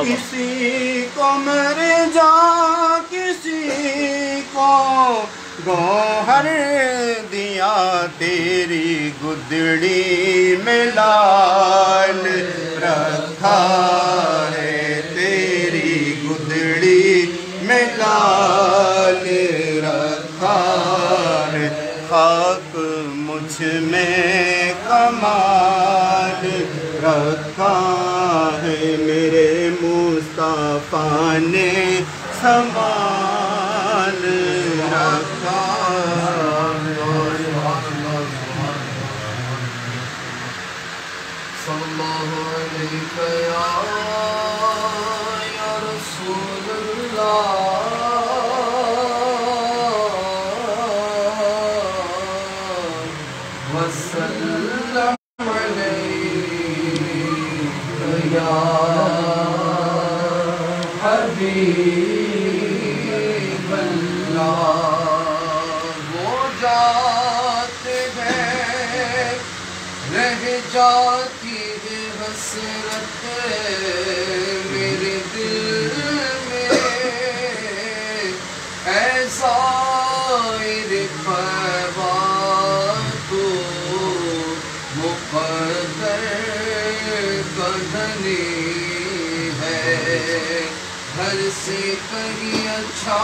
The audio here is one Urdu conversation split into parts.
کسی کو مر جا کسی کو گوہر دیا تیری گدڑی میں لال رکھا ہے تیری گدڑی میں لال رکھا ہے خاک مجھ میں کمال رکھا ہے میرے مصطفیٰ نے سنبھال رکھا صلی اللہ علیہ یا رسول اللہ وسلم حبیب اللہ وہ جاتے ہیں رہ جاتی ہے حسرت میرے دل میں اے زائر خیبہ تو مقدر کا دھنی گھر سے کہیں اچھا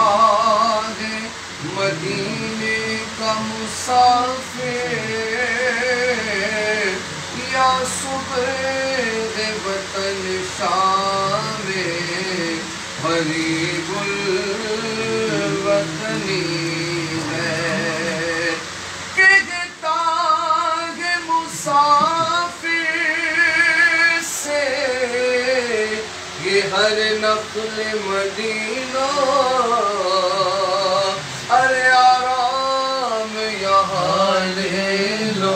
ہے مدینے کا مسافر یا صبح وطن شام غریب الوطنی ہے کہتا ہے مسافر سے یہ ہر نقل مدینہ ارے آرام یہاں لے لو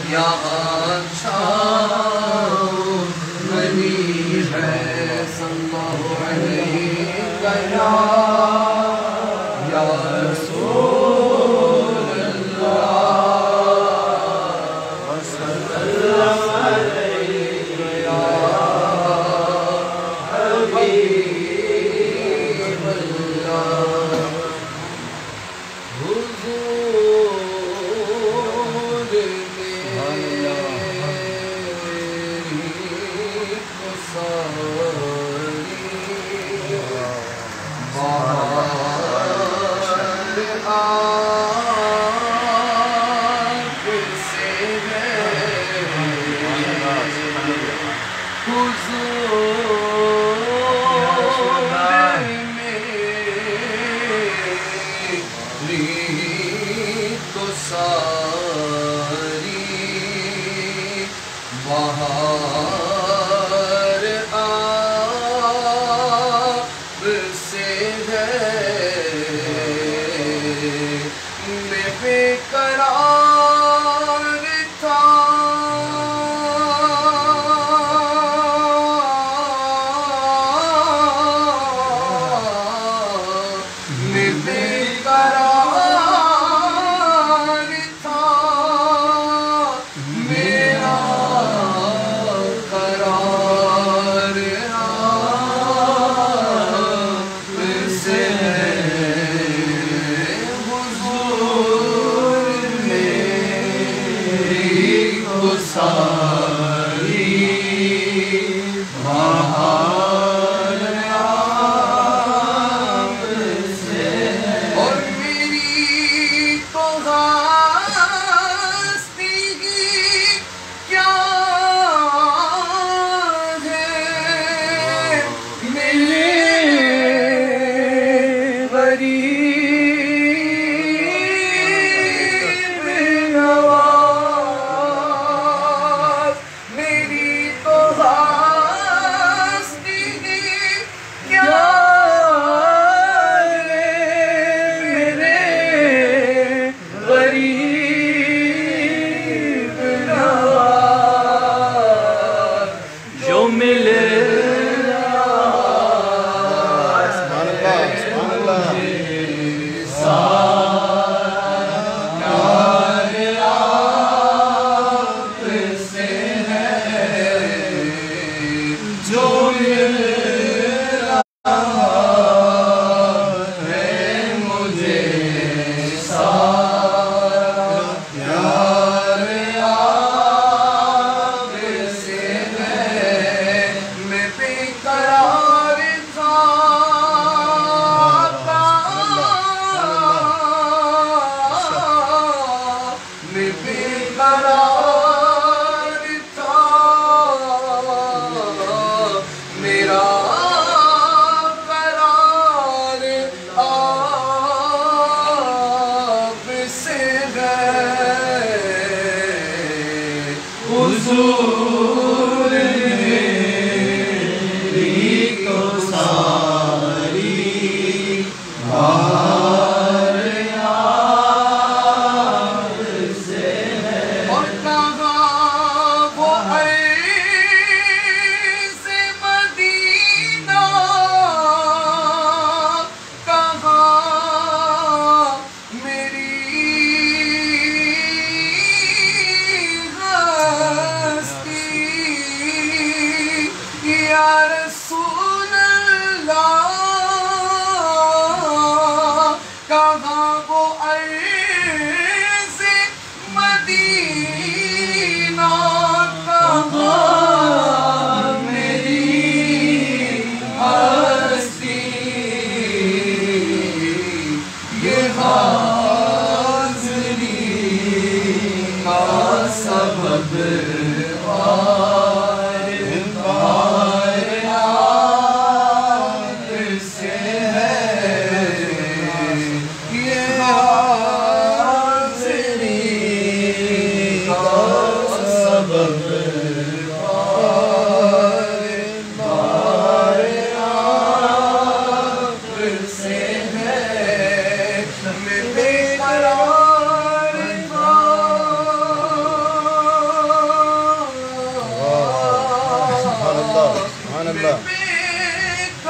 یہاں چھاؤں منی ہے صلی اللہ علیہ یا رسول اللہ وصلی اللہ غریب نواز میری تو ہستی کیا میرے غریب نواز جو ملے حضور میری تو ساری بار آپ سے ہے اور کہاں وہ عرض مدینہ کہاں میری یا رسول اللہ کہاں وہ عرض مدینہ کہاں میری ہستی یہ حاضری کا سبب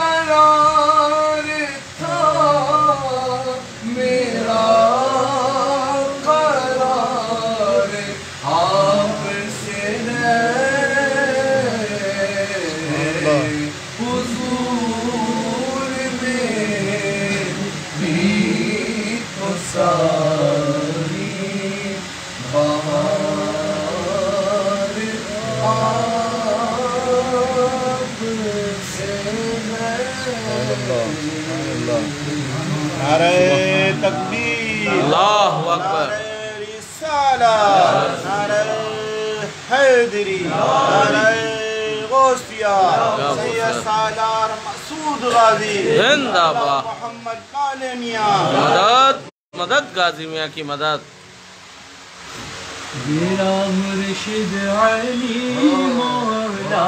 قرار تھا میرا قرار آپ سے ہے حضور میری تو ساری بہار آپ سے نعرہ تکبیر، اللہ اکبر، نعرہ رسالت، نعرہ حیدری، نعرہ غوثیہ، سید سالار مسعود غازی زندہ باد، محمد کالے میاں مدد مدد غازی میاں کی مدد. میرا مرشد علی مولا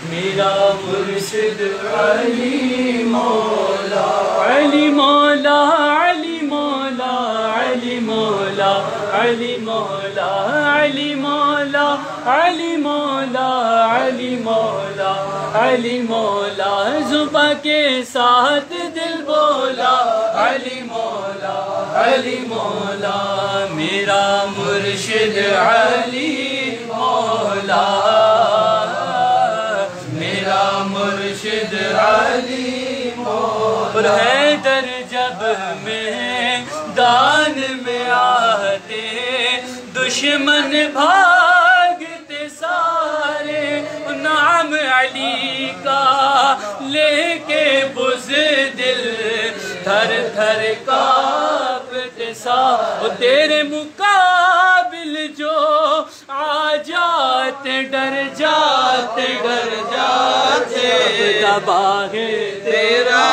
میرا مرشد علی مولا علی مولا علی مولا علی مولا علی مولا علی مولا علی مولا علی مولا علی مولا زباں کے ساتھ دل بولا علی مولا علی مولا میرا مرشد علی مولا میرا مرشد علی مولا اور حیدر جب میدان میں آتے دشمن بھاگتے سارے نام علی کا لے کے بزدل تھر تھر کانپتے سارے تیرے مقابل جو آ جاتے ڈر جاتے تباہ تیرا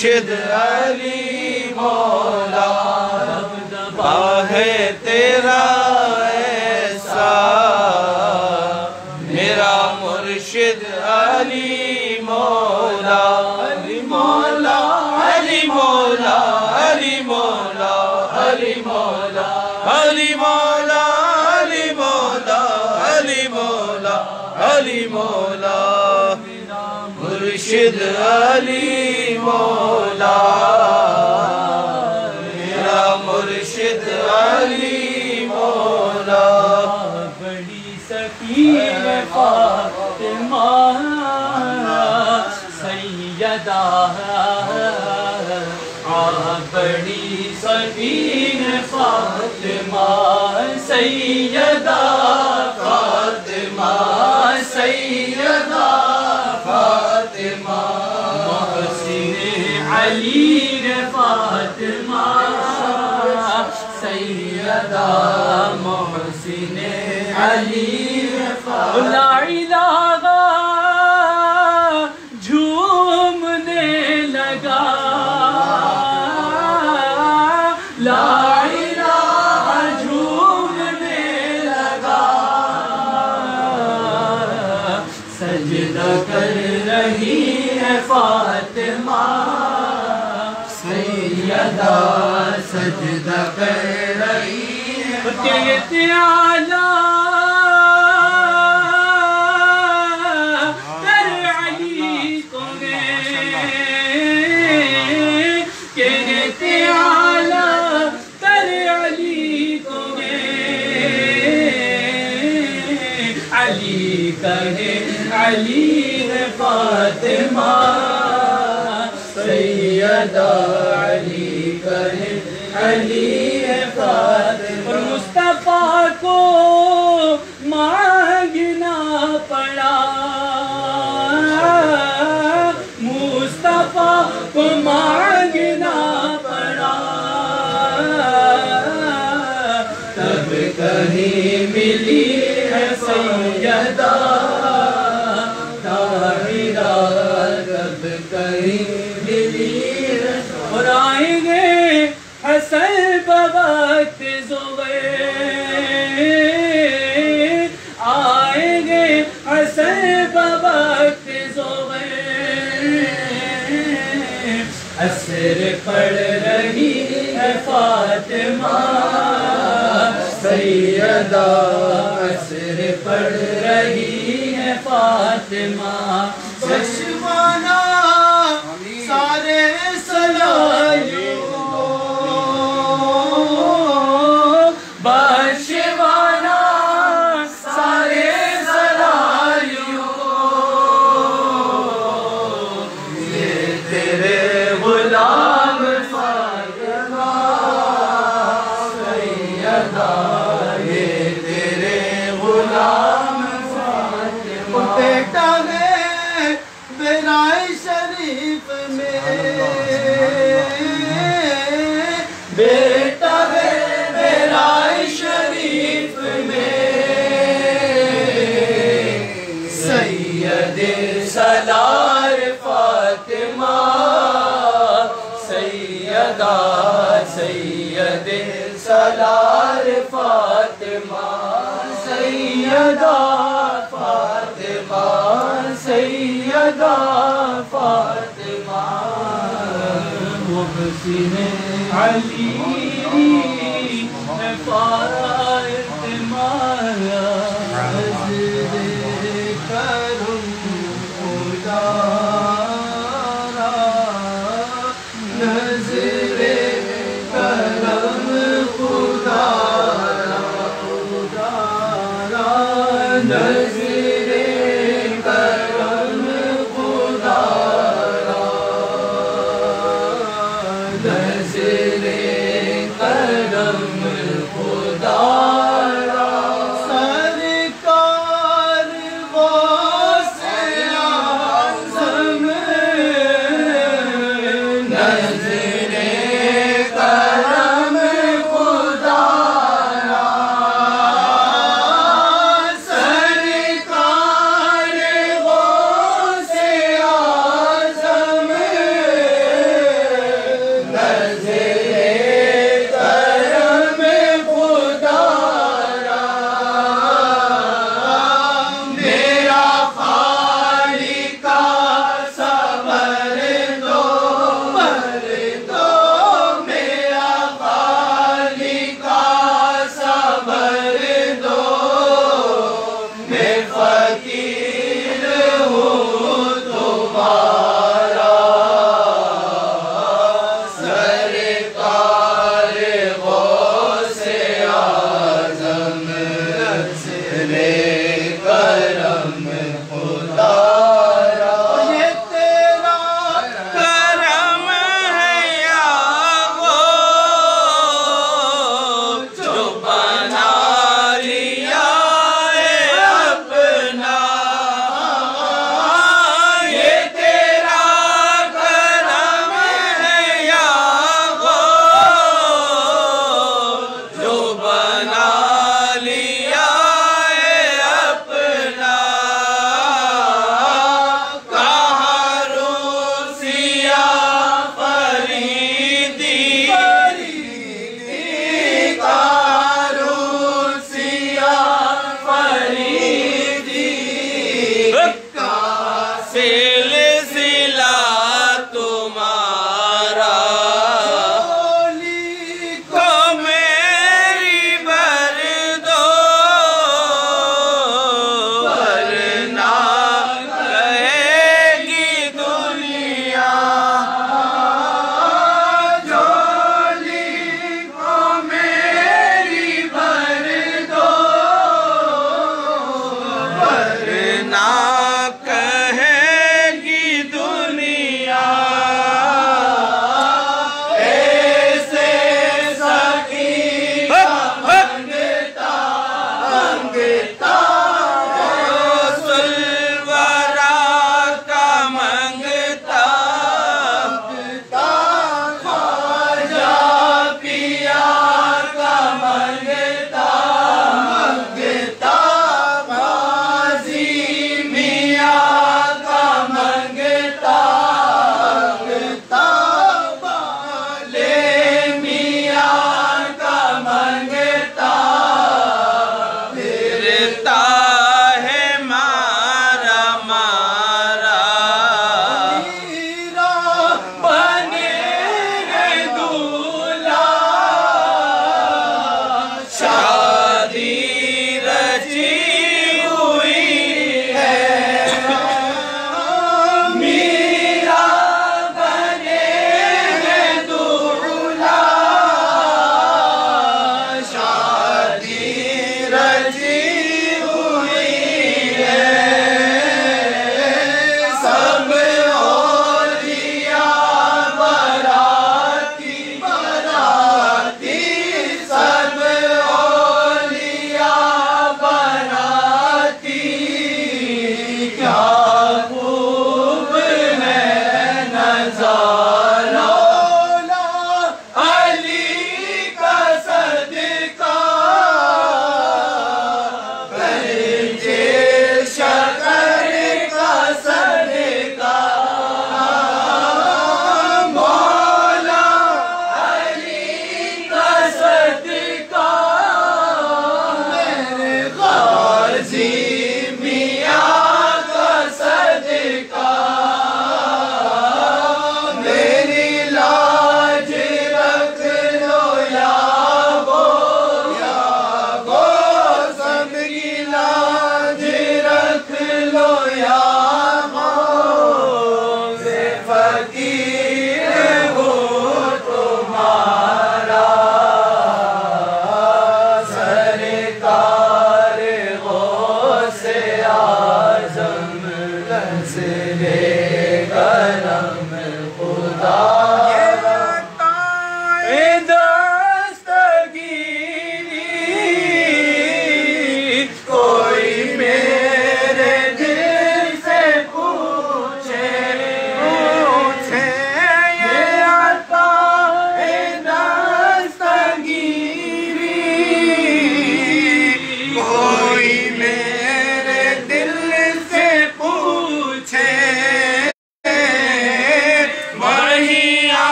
مرشد علی مولا دبدبا ہے تیرا ایسا میرا مرشد علی مولا علی مولا علی مولا علی مولا علی مولا علی مولا علی مولا علی مولا علی مولا مرشد علی مولا میرا مرشد علی مولا بڑی سکین فاطمہ سیدہ بڑی سکین فاطمہ سیدہ فاطمہ سیدہ فاطمہ محسن علی فاطمہ سیدہ محسن علی فاطمہ لا الہ جھومنے لگا لا الہ جھومنے لگا سجدہ کر رہی ہے فاطمہ سیدہ سجدہ کر رہی ہے کہتے اعلیٰ تر علی کو کہتے اعلیٰ تر علی کو علی کہے علی ہے فاطمہ سیدہ علی کہے علی ہے فاطمہ اور مصطفیٰ کو مانگنا پڑا مصطفیٰ کو مانگنا پڑا تب کہیں ملی ہے سیدہ طاہرہ تب کہیں ملی ہے اور آئیں گے حسن بوقت زبیر آئیں گے حسن بوقت زبیر عصر پڑھ رہی ہے فاطمہ سیدہ عصر پڑھ رہی ہے فاطمہ بخشوانا سارے سلائیوں بخشوانا سارے سلائیوں یہ تیرے غلام فاطمہ سیدہ یہ تیرے غلام فاطمہ بیٹا ہے بیرائی شریف میں بیٹا ہے بیرائی شریف میں سید سالار فاطمہ سیدہ سید سالار فاطمہ سیدہ فاطمہ سیدہ فاطمہ محسن علی فاطمہ حضر کرم خدا نظر کرم خدا نظر کرم خدا نظر کرم خدا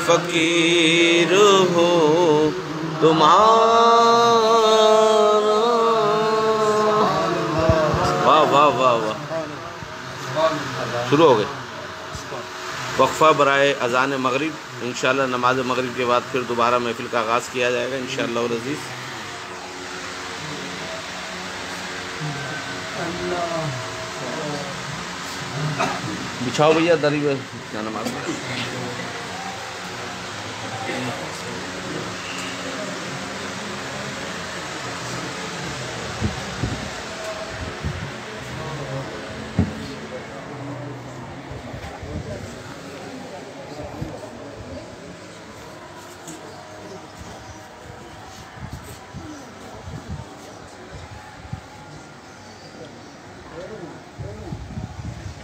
فقیر ہوں تمہارا. واہ واہ واہ واہ. شروع ہو گئے. وقفہ برائے اذان مغرب. انشاءاللہ نماز مغرب کے بعد پھر دوبارہ محفل کا آغاز کیا جائے گا انشاءاللہ العزیز. بچھاؤ بھیا دری پہ نماز.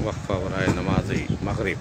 وقفہ برائے نماز مغرب.